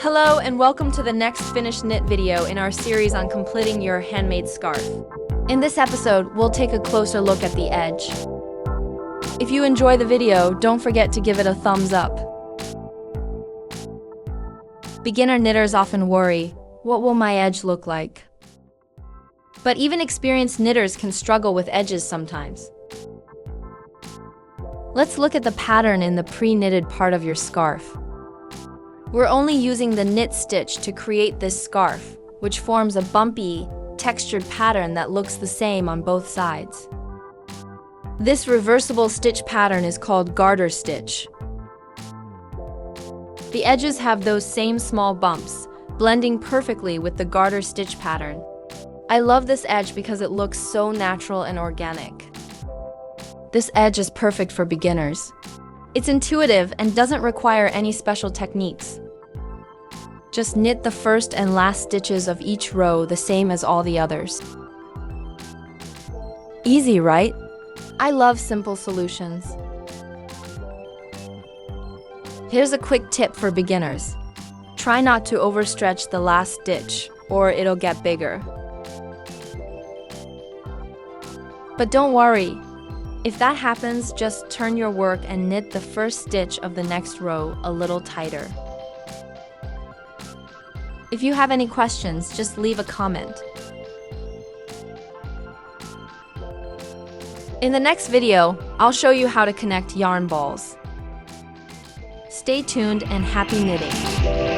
Hello and welcome to the next finished knit video in our series on completing your handmade scarf. In this episode, we'll take a closer look at the edge. If you enjoy the video, don't forget to give it a thumbs up. Beginner knitters often worry, what will my edge look like? But even experienced knitters can struggle with edges sometimes. Let's look at the pattern in the pre-knitted part of your scarf. We're only using the knit stitch to create this scarf, which forms a bumpy, textured pattern that looks the same on both sides. This reversible stitch pattern is called garter stitch. The edges have those same small bumps, blending perfectly with the garter stitch pattern. I love this edge because it looks so natural and organic. This edge is perfect for beginners. It's intuitive and doesn't require any special techniques. Just knit the first and last stitches of each row the same as all the others. Easy, right? I love simple solutions. Here's a quick tip for beginners. Try not to overstretch the last stitch, or it'll get bigger. But don't worry. If that happens, just turn your work and knit the first stitch of the next row a little tighter. If you have any questions, just leave a comment. In the next video, I'll show you how to connect yarn balls. Stay tuned and happy knitting!